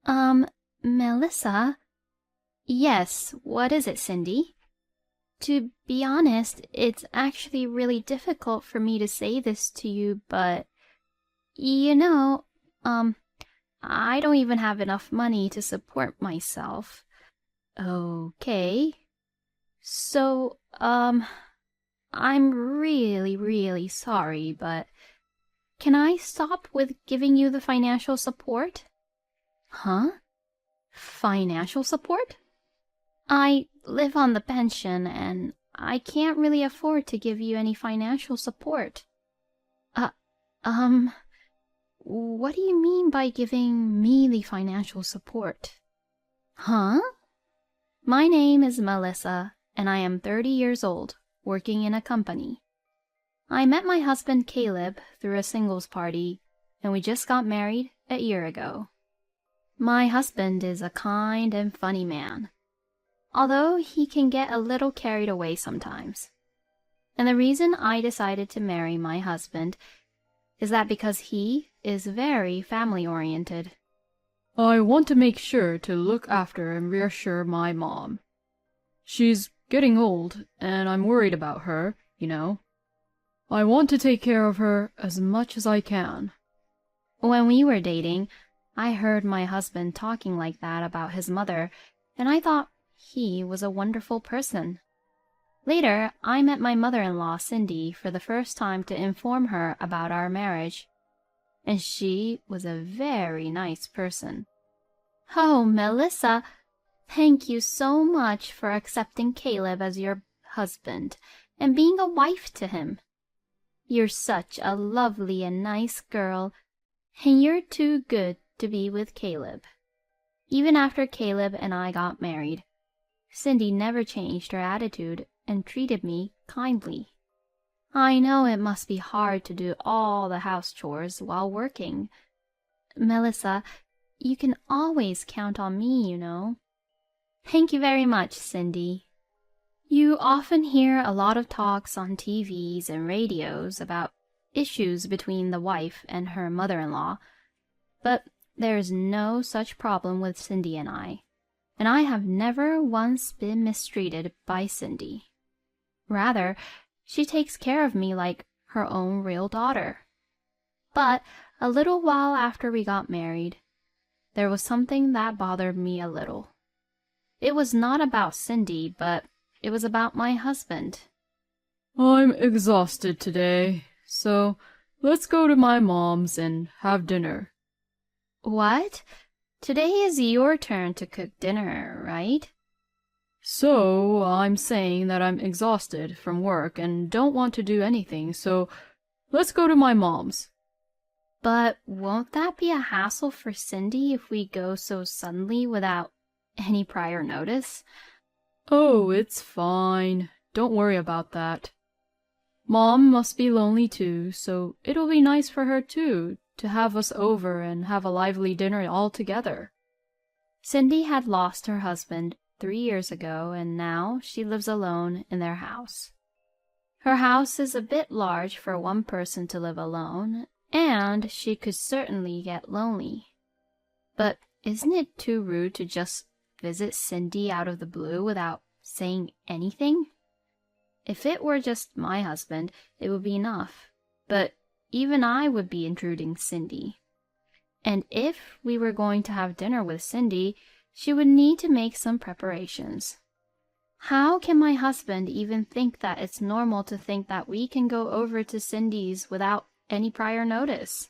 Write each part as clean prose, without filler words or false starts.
Um, Melissa? Yes, what is it, Cindy? To be honest, it's actually really difficult for me to say this to you, but you know, um, I don't even have enough money to support myself. Okay. So, I'm really, really sorry, but can I stop with giving you the financial support? Huh? Financial support? I live on the pension and I can't really afford to give you any financial support. Uh, um, what do you mean by giving me the financial support? Huh? My name is Melissa and I am 30 years old, working in a company. I met my husband Caleb through a singles party and we just got married a year ago. My husband is a kind and funny man, although he can get a little carried away sometimes. And the reason I decided to marry my husband is that because he is very family-oriented. I want to make sure to look after and reassure my mom. She's getting old, and I'm worried about her, you know. I want to take care of her as much as I can. When we were dating, I heard my husband talking like that about his mother, and I thought he was a wonderful person. Later, I met my mother-in-law, Cindy, for the first time to inform her about our marriage, and she was a very nice person. Oh, Melissa, thank you so much for accepting Caleb as your husband and being a wife to him. You're such a lovely and nice girl, and you're too good to be with Caleb. Even after Caleb and I got married, Cindy never changed her attitude and treated me kindly. I know it must be hard to do all the house chores while working. Melissa, you can always count on me, you know. Thank you very much, Cindy. You often hear a lot of talks on TVs and radios about issues between the wife and her mother-in-law, but there is no such problem with Cindy and I have never once been mistreated by Cindy. Rather, she takes care of me like her own real daughter. But a little while after we got married, there was something that bothered me a little. It was not about Cindy, but it was about my husband. I'm exhausted today, so let's go to my mom's and have dinner. What? Today is your turn to cook dinner, right? So, I'm saying that I'm exhausted from work and don't want to do anything, so let's go to my mom's. But won't that be a hassle for Cindy if we go so suddenly without any prior notice? Oh, it's fine. Don't worry about that. Mom must be lonely too, so it'll be nice for her too to have us over and have a lively dinner all together. Cindy had lost her husband 3 years ago, and now she lives alone in their house. Her house is a bit large for one person to live alone, and she could certainly get lonely. But isn't it too rude to just visit Cindy out of the blue without saying anything? If it were just my husband, it would be enough, but even I would be intruding Cindy. And if we were going to have dinner with Cindy, she would need to make some preparations. How can my husband even think that it's normal to think that we can go over to Cindy's without any prior notice?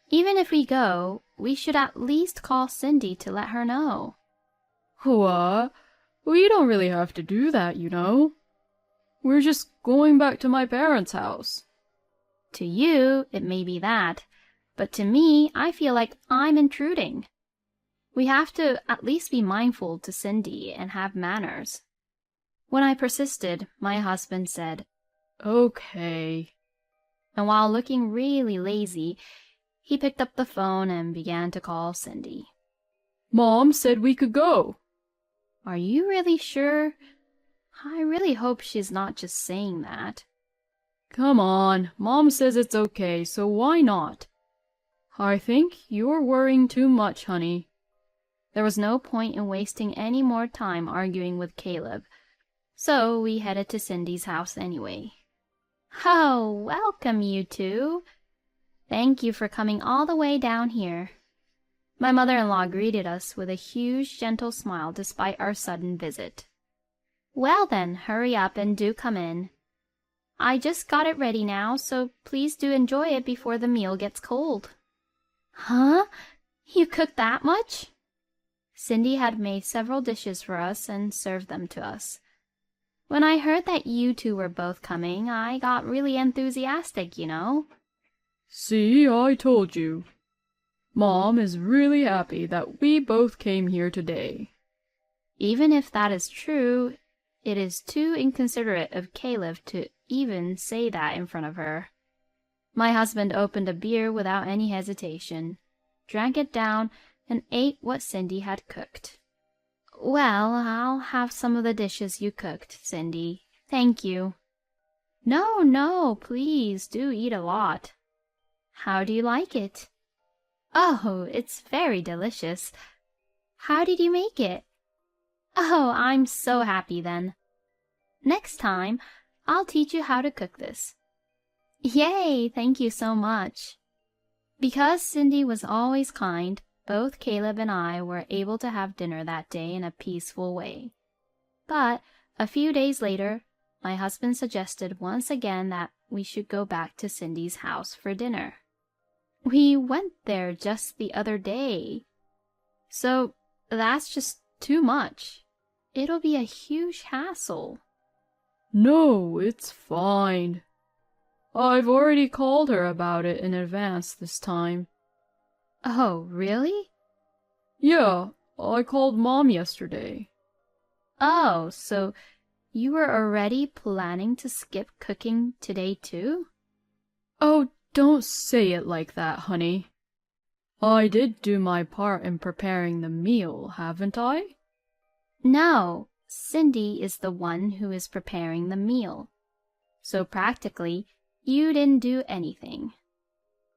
Even if we go, we should at least call Cindy to let her know. What? We don't really have to do that, you know. We're just going back to my parents' house. To you, it may be that, but to me, I feel like I'm intruding. We have to at least be mindful to Cindy and have manners. When I persisted, my husband said, Okay. And while looking really lazy, he picked up the phone and began to call Cindy. Mom said we could go. Are you really sure? I really hope she's not just saying that. Come on, Mom says it's okay, so why not? I think you're worrying too much, honey. There was no point in wasting any more time arguing with Caleb, so we headed to Cindy's house anyway. Oh, welcome, you two. Thank you for coming all the way down here. My mother-in-law greeted us with a huge, gentle smile despite our sudden visit. Well then, hurry up and do come in. I just got it ready now, so please do enjoy it before the meal gets cold. Huh? You cooked that much? Cindy had made several dishes for us and served them to us. When I heard that you two were both coming, I got really enthusiastic, you know. See, I told you. Mom is really happy that we both came here today. Even if that is true, it is too inconsiderate of Caleb to even say that in front of her. My husband opened a beer without any hesitation, drank it down, and ate what Cindy had cooked. Well, I'll have some of the dishes you cooked, Cindy. Thank you. No, please do eat a lot. How do you like it? Oh, it's very delicious. How did you make it? Oh, I'm so happy then. Next time, I'll teach you how to cook this. Yay, thank you so much. Because Cindy was always kind, both Caleb and I were able to have dinner that day in a peaceful way. But a few days later, my husband suggested once again that we should go back to Cindy's house for dinner. We went there just the other day. So that's just too much. It'll be a huge hassle. No, it's fine. I've already called her about it in advance this time. Oh, really? Yeah, I called Mom yesterday. Oh, so you were already planning to skip cooking today too? Oh, don't say it like that, honey. I did do my part in preparing the meal, haven't I? No, Cindy is the one who is preparing the meal. So practically, you didn't do anything.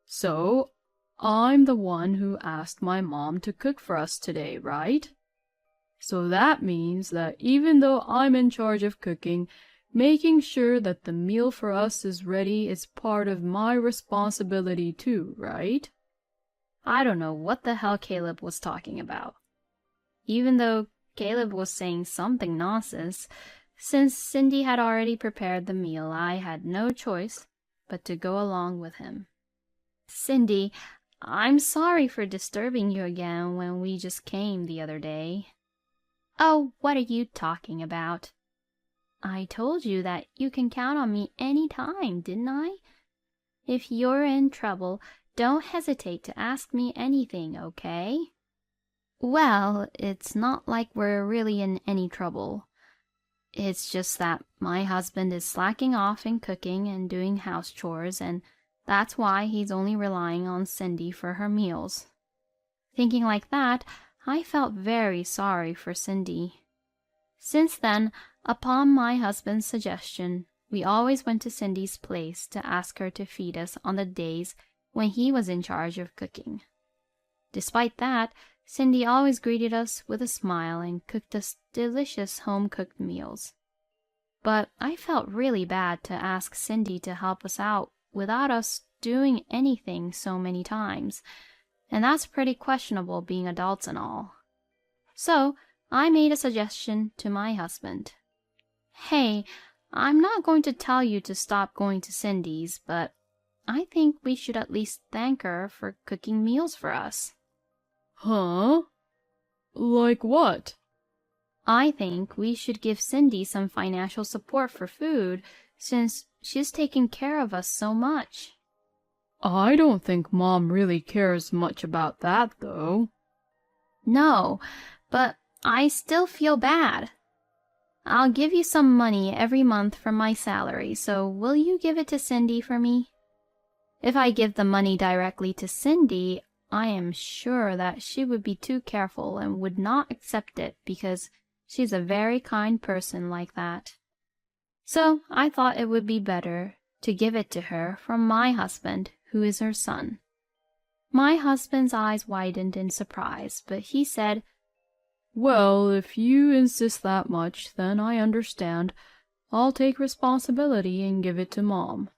So, I'm the one who asked my mom to cook for us today, right? So that means that even though I'm in charge of cooking, making sure that the meal for us is ready is part of my responsibility too, right? I don't know what the hell Caleb was talking about. Even though Caleb was saying something nonsense, since Cindy had already prepared the meal, I had no choice but to go along with him. Cindy, I'm sorry for disturbing you again when we just came the other day. Oh, what are you talking about? I told you that you can count on me any time, didn't I? If you're in trouble, don't hesitate to ask me anything, okay? Well, it's not like we're really in any trouble. It's just that my husband is slacking off in cooking and doing house chores, and that's why he's only relying on Cindy for her meals. Thinking like that, I felt very sorry for Cindy. Since then, upon my husband's suggestion, we always went to Cindy's place to ask her to feed us on the days when he was in charge of cooking. Despite that, Cindy always greeted us with a smile and cooked us delicious home-cooked meals. But I felt really bad to ask Cindy to help us out without us doing anything so many times, and that's pretty questionable being adults and all. So I made a suggestion to my husband. Hey, I'm not going to tell you to stop going to Cindy's, but I think we should at least thank her for cooking meals for us. Huh? Like what? I think we should give Cindy some financial support for food, since she's taken care of us so much. I don't think Mom really cares much about that, though. No, but I still feel bad. I'll give you some money every month from my salary, so will you give it to Cindy for me? If I give the money directly to Cindy, I am sure that she would be too careful and would not accept it because she's a very kind person like that. So I thought it would be better to give it to her from my husband, who is her son. My husband's eyes widened in surprise, but he said, Well, if you insist that much, then I understand. I'll take responsibility and give it to Mom.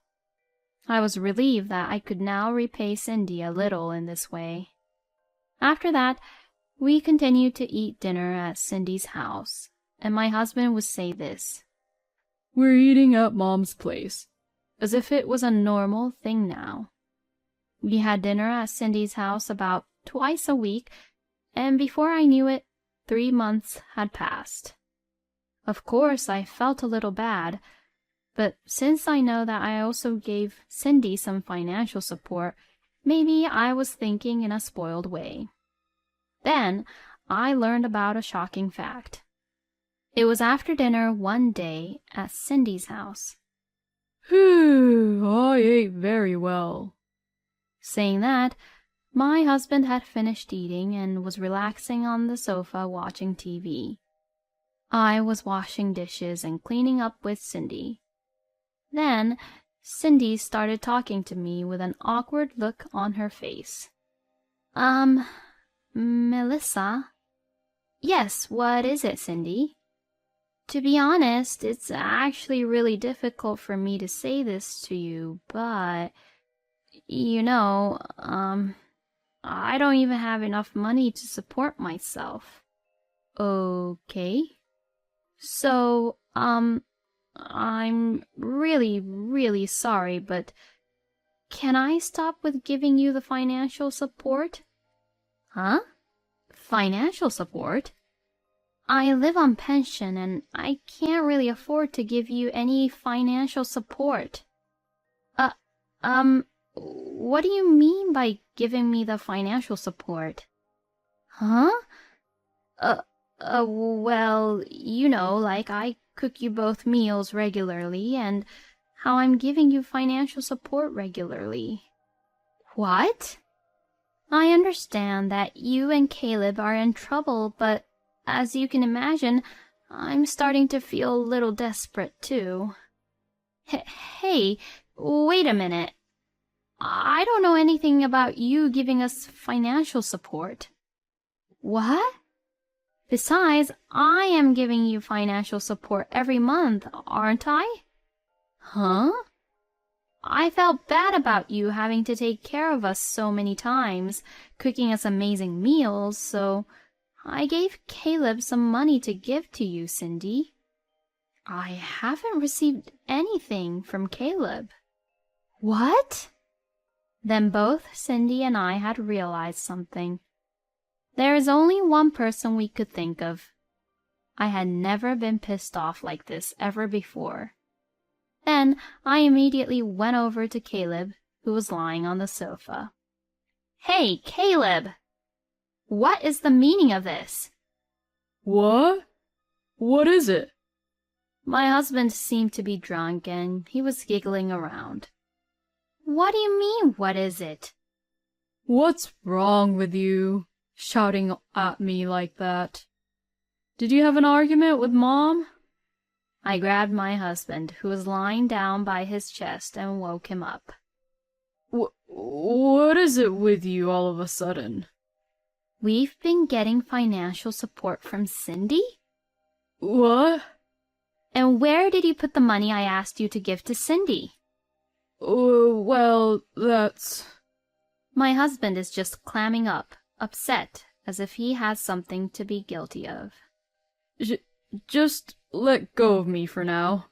I was relieved that I could now repay Cindy a little in this way. After that, we continued to eat dinner at Cindy's house, and my husband would say this: "We're eating at Mom's place," as if it was a normal thing now. We had dinner at Cindy's house about twice a week, and before I knew it, 3 months had passed. Of course, I felt a little bad, but since I know that I also gave Cindy some financial support, maybe I was thinking in a spoiled way. Then I learned about a shocking fact. It was after dinner one day at Cindy's house. "Phew, I ate very well." Saying that, my husband had finished eating and was relaxing on the sofa watching TV. I was washing dishes and cleaning up with Cindy. Then Cindy started talking to me with an awkward look on her face. Melissa? Yes, what is it, Cindy? To be honest, it's actually really difficult for me to say this to you, but, I don't even have enough money to support myself. Okay. So, I'm really, really sorry, but can I stop with giving you the financial support? Huh? Financial support? I live on pension and I can't really afford to give you any financial support. What do you mean by giving me the financial support? Huh? Well, like I cook you both meals regularly and how I'm giving you financial support regularly. What? I understand that you and Caleb are in trouble, but as you can imagine, I'm starting to feel a little desperate too. Hey, wait a minute. I don't know anything about you giving us financial support. What? Besides, I am giving you financial support every month, aren't I? Huh? I felt bad about you having to take care of us so many times, cooking us amazing meals, so I gave Caleb some money to give to you, Cindy. I haven't received anything from Caleb. What? Then both Cindy and I had realized something. There is only one person we could think of. I had never been pissed off like this ever before. Then I immediately went over to Caleb, who was lying on the sofa. Hey, Caleb! What is the meaning of this? What? What is it? My husband seemed to be drunk and he was giggling around. What do you mean, what is it? What's wrong with you? Shouting at me like that. Did you have an argument with Mom? I grabbed my husband, who was lying down by his chest, and woke him up. What is it with you all of a sudden? We've been getting financial support from Cindy? What? And where did you put the money I asked you to give to Cindy? Well, that's... My husband is just clamming up, upset, as if he has something to be guilty of. Just let go of me for now.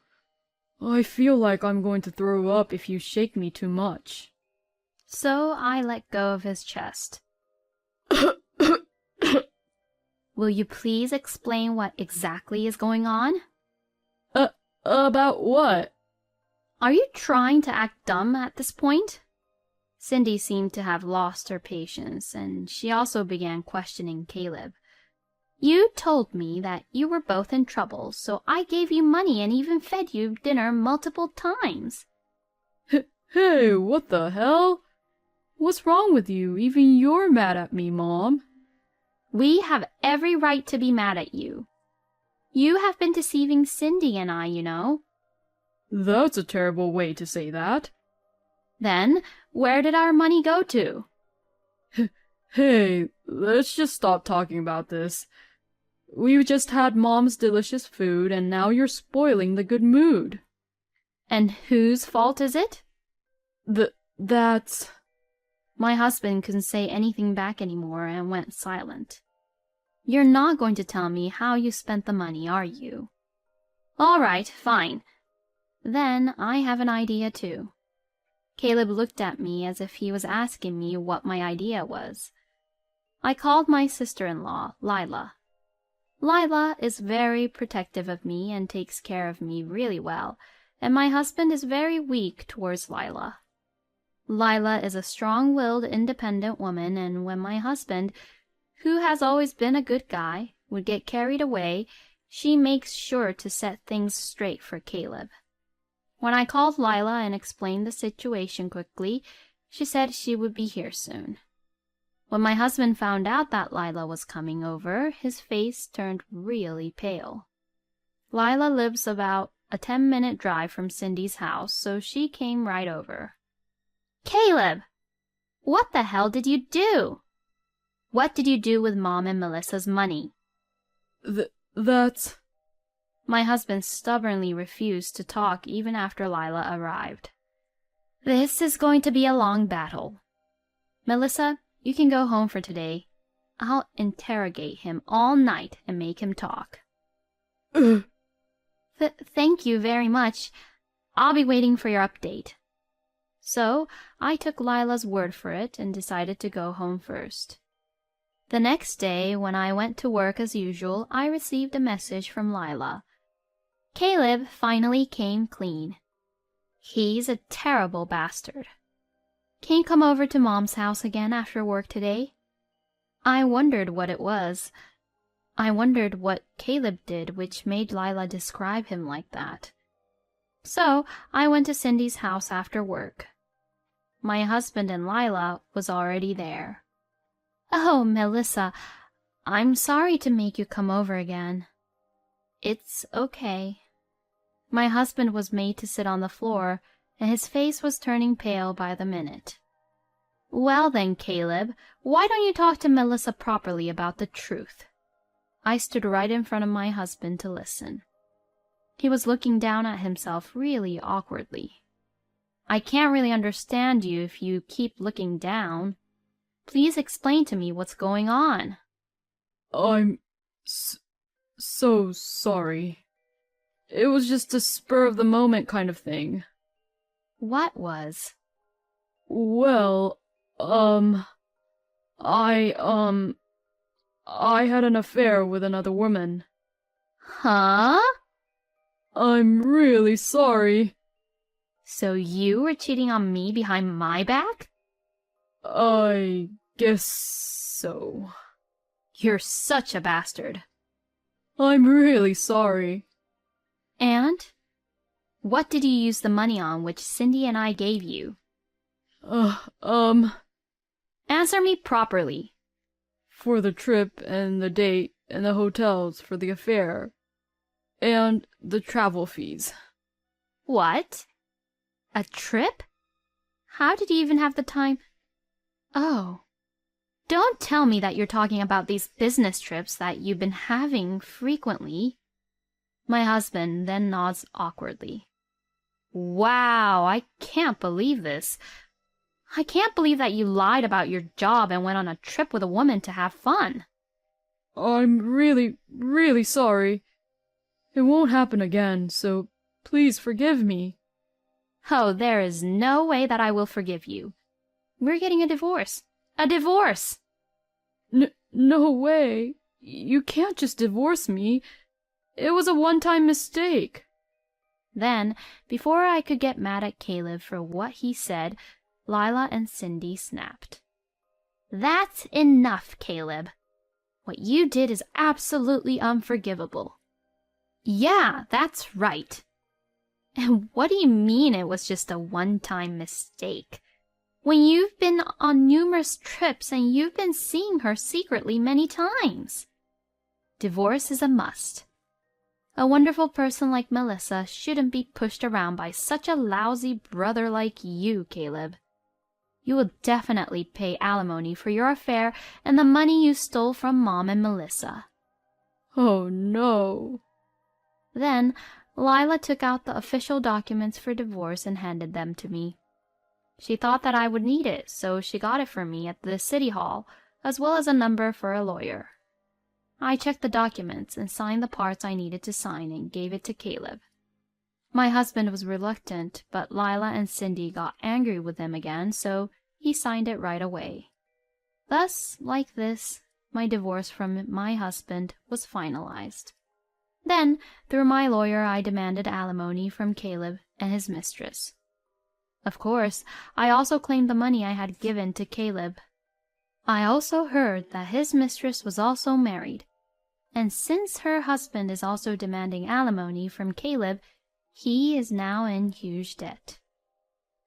I feel like I'm going to throw up if you shake me too much. So I let go of his chest. Will you please explain what exactly is going on? About what? Are you trying to act dumb at this point? Cindy seemed to have lost her patience, and she also began questioning Caleb. You told me that you were both in trouble, so I gave you money and even fed you dinner multiple times. Hey, what the hell? What's wrong with you? Even you're mad at me, Mom. We have every right to be mad at you. You have been deceiving Cindy and I, you know. That's a terrible way to say that. Then, where did our money go to? Hey, let's just stop talking about this. We just had Mom's delicious food, and now you're spoiling the good mood. And whose fault is it? That's... My husband couldn't say anything back anymore and went silent. You're not going to tell me how you spent the money, are you? All right, fine. Then I have an idea too. Caleb looked at me as if he was asking me what my idea was. I called my sister-in-law, Lila. Lila is very protective of me and takes care of me really well, and my husband is very weak towards Lila. Lila is a strong-willed, independent woman, and when my husband, who has always been a good guy, would get carried away, she makes sure to set things straight for Caleb. When I called Lila and explained the situation quickly, she said she would be here soon. When my husband found out that Lila was coming over, his face turned really pale. Lila lives about a 10-minute drive from Cindy's house, so she came right over. Caleb! What the hell did you do? What did you do with Mom and Melissa's money? That's... My husband stubbornly refused to talk even after Lila arrived. This is going to be a long battle. Melissa, you can go home for today. I'll interrogate him all night and make him talk. Thank you very much. I'll be waiting for your update. So I took Lila's word for it and decided to go home first. The next day, when I went to work as usual, I received a message from Lila. Caleb finally came clean. He's a terrible bastard. Can you come over to Mom's house again after work today? I wondered what it was. I wondered what Caleb did which made Lila describe him like that. So I went to Cindy's house after work. My husband and Lila was already there. Oh, Melissa, I'm sorry to make you come over again. It's okay. My husband was made to sit on the floor, and his face was turning pale by the minute. Well then, Caleb, why don't you talk to Melissa properly about the truth? I stood right in front of my husband to listen. He was looking down at himself really awkwardly. I can't really understand you if you keep looking down. Please explain to me what's going on. I'm so sorry. It was just a spur-of-the-moment kind of thing. What was? Well, I had an affair with another woman. Huh? I'm really sorry. So you were cheating on me behind my back? I guess so. You're such a bastard. I'm really sorry. And? What did you use the money on which Cindy and I gave you? Answer me properly. For the trip and the date and the hotels for the affair. And the travel fees. What? A trip? How did you even have the time? Oh. Don't tell me that you're talking about these business trips that you've been having frequently. My husband then nods awkwardly. Wow, I can't believe this. I can't believe that you lied about your job and went on a trip with a woman to have fun. I'm really, really sorry. It won't happen again, so please forgive me. Oh, there is no way that I will forgive you. We're getting a divorce. A divorce! No way. You can't just divorce me. It was a one-time mistake. Then, before I could get mad at Caleb for what he said, Lila and Cindy snapped. That's enough, Caleb. What you did is absolutely unforgivable. Yeah, that's right. And what do you mean it was just a one-time mistake? When you've been on numerous trips and you've been seeing her secretly many times. Divorce is a must. A wonderful person like Melissa shouldn't be pushed around by such a lousy brother like you, Caleb. You will definitely pay alimony for your affair and the money you stole from Mom and Melissa. Oh no. Then Lila took out the official documents for divorce and handed them to me. She thought that I would need it, so she got it for me at the city hall, as well as a number for a lawyer. I checked the documents and signed the parts I needed to sign and gave it to Caleb. My husband was reluctant, but Lila and Cindy got angry with him again, so he signed it right away. Thus, like this, my divorce from my husband was finalized. Then, through my lawyer, I demanded alimony from Caleb and his mistress. Of course, I also claimed the money I had given to Caleb. I also heard that his mistress was also married, and since her husband is also demanding alimony from Caleb, he is now in huge debt.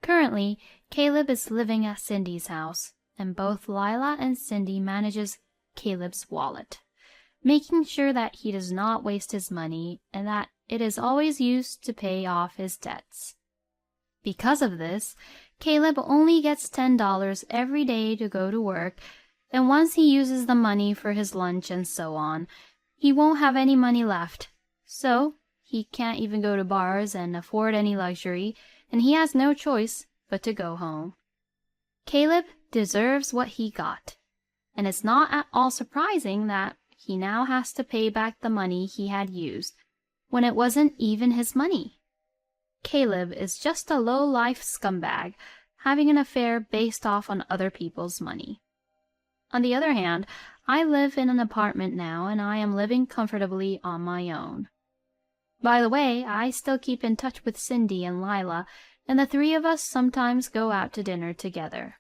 Currently, Caleb is living at Cindy's house, and both Lila and Cindy manages Caleb's wallet, making sure that he does not waste his money and that it is always used to pay off his debts. Because of this, Caleb only gets $10 every day to go to work, and once he uses the money for his lunch and so on, he won't have any money left. So, he can't even go to bars and afford any luxury, and he has no choice but to go home. Caleb deserves what he got, and it's not at all surprising that he now has to pay back the money he had used, when it wasn't even his money. Caleb is just a low-life scumbag, having an affair based off on other people's money. On the other hand, I live in an apartment now, and I am living comfortably on my own. By the way, I still keep in touch with Cindy and Lila, and the three of us sometimes go out to dinner together.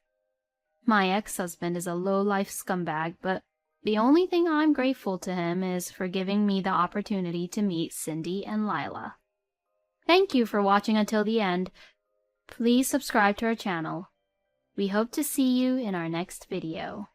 My ex-husband is a low-life scumbag, but the only thing I'm grateful to him is for giving me the opportunity to meet Cindy and Lila. Thank you for watching until the end. Please subscribe to our channel. We hope to see you in our next video.